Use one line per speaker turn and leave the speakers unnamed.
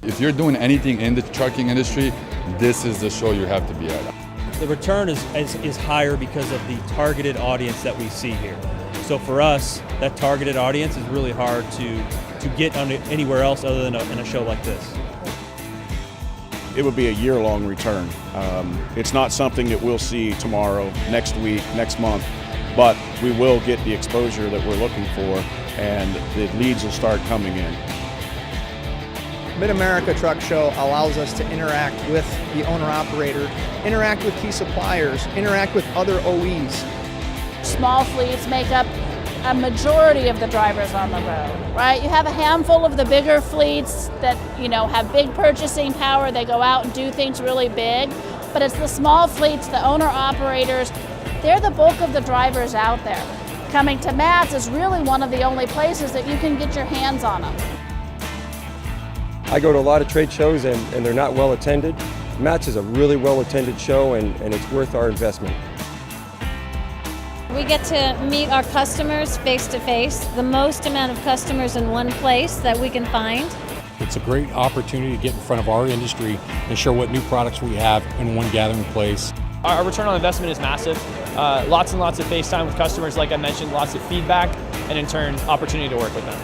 If you're doing anything in the trucking industry, this is the show you have to be at.
The return is higher because of the targeted audience that we see here. So for us, that targeted audience is really hard to get anywhere else other than in a show like this.
It would be a year-long return. It's not something that we'll see tomorrow, next week, next month, but we will get the exposure that we're looking for, and the leads will start coming in.
Mid-America Truck Show allows us to interact with the owner-operator, interact with key suppliers, interact with other OEs.
Small fleets make up a majority of the drivers on the road, right? You have a handful of the bigger fleets that, have big purchasing power. They go out and do things really big, but it's the small fleets, the owner-operators, they're the bulk of the drivers out there. Coming to Matt's is really one of the only places that you can get your hands on them.
I go to a lot of trade shows and they're not well attended. Matt's is a really well attended show and it's worth our investment.
We get to meet our customers face to face, the most amount of customers in one place that we can find.
It's a great opportunity to get in front of our industry and show what new products we have in one gathering place.
Our return on investment is massive. Lots and lots of face time with customers, like I mentioned, lots of feedback, and in turn, opportunity to work with them.